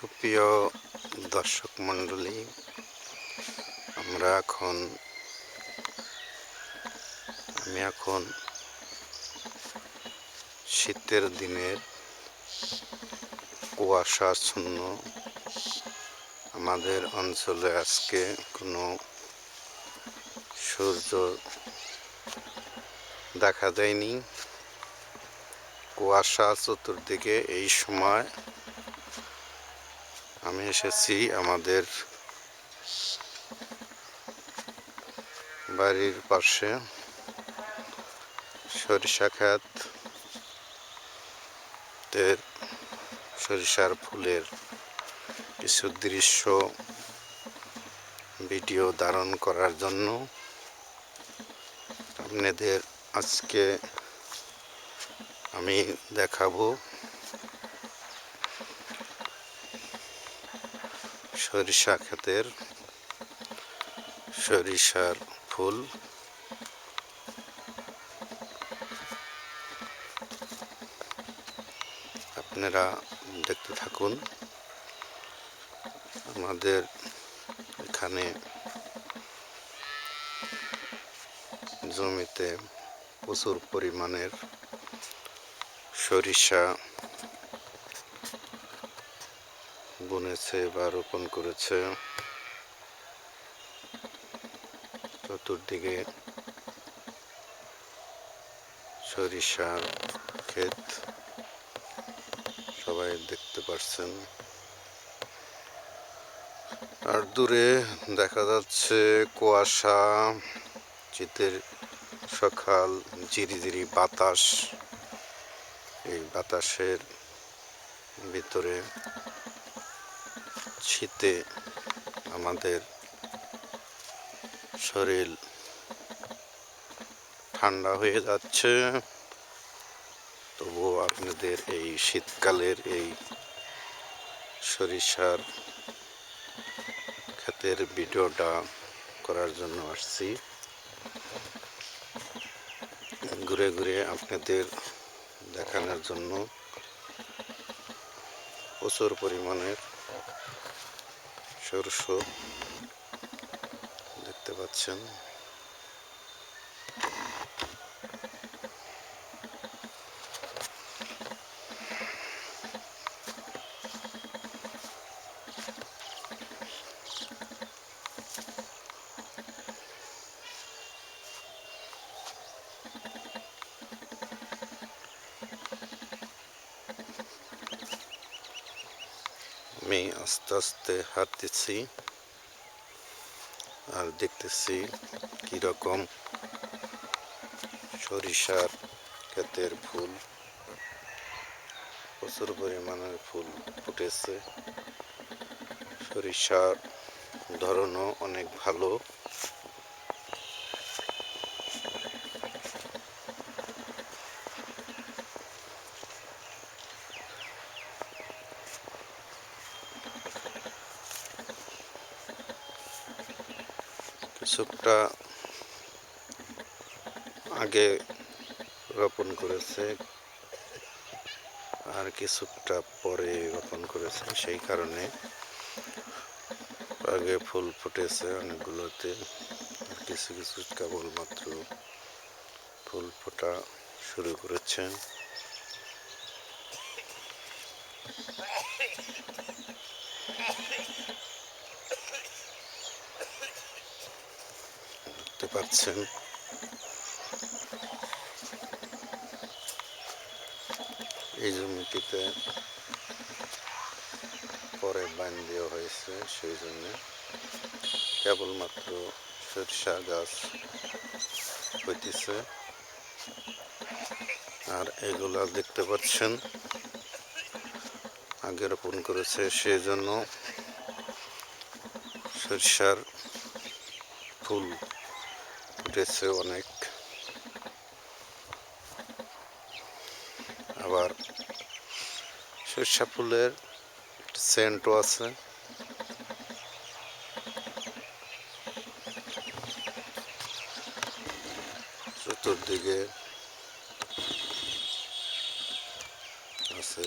সুপ্রিয় দর্শক মণ্ডলী, আমি এখন শীতের দিনের কুয়াশাচ্ছন্ন আমাদের অঞ্চলে আজকে কোনো সূর্য দেখা যায়নি। কুয়াশা চতুর্দিকে। এই সময় আমি এসেছি আমাদের বাড়ির পাশে সরিষা ক্ষেতের সরিষার ফুলের কিছু দৃশ্য ভিডিও ধারণ করার জন্য আপনাদের আজকে আমি দেখাবো সরিষা ক্ষেতের সরিষার ফুল। আপনারা দেখতে থাকুন। আমাদের এখানে জমিতে প্রচুর পরিমাণের সরিষা বুনেছে বা রোপণ করেছে। চতুর্দিকে সরিষার ক্ষেত সবাই দেখতে পাচ্ছেন। আর দূরে দেখা যাচ্ছে কুয়াশা, শীতের সকাল, ঝিরিঝিরি বাতাস। এই বাতাসের ভিতরে শীতে আমাদের শরীর ঠান্ডা হয়ে যাচ্ছে। তবুও আপনাদের এই শীতকালের এই সরিষার ক্ষেতের ভিডিওটা করার জন্য আসছি। ঘুরে ঘুরে আপনাদের দেখানোর জন্য। প্রচুর পরিমাণের সরষে দেখতে পাচ্ছেন। আমি আস্তে আস্তে হাঁটতেছি আর দেখতেছি কিরকম সরিষার ক্ষেতের ফুল। প্রচুর পরিমাণের ফুল ফুটেছে। সরিষার ধরনও অনেক ভালো। কিছুটা আগে রোপণ করেছে আর কিছুটা পরে রোপণ করেছে, সেই কারণে আগে ফুল ফুটেছে অনেকগুলোতে, আর কিছু কিছু কেবলমাত্র ফুল ফোটা শুরু করেছে। দেখতে পাচ্ছেন এই জমিটিতে পরে বান দেওয়া হয়েছে, সেই জন্য কেবলমাত্র সরিষা গাছ হইতেছে। আর এগুলা দেখতে পাচ্ছেন আগে রোপণ করেছে, সেই জন্য সরিষার ফুল ফুটেছে অনেক। আবার সরিষা ফুলের সেন্টও আছে। চতুর্দিকে আছে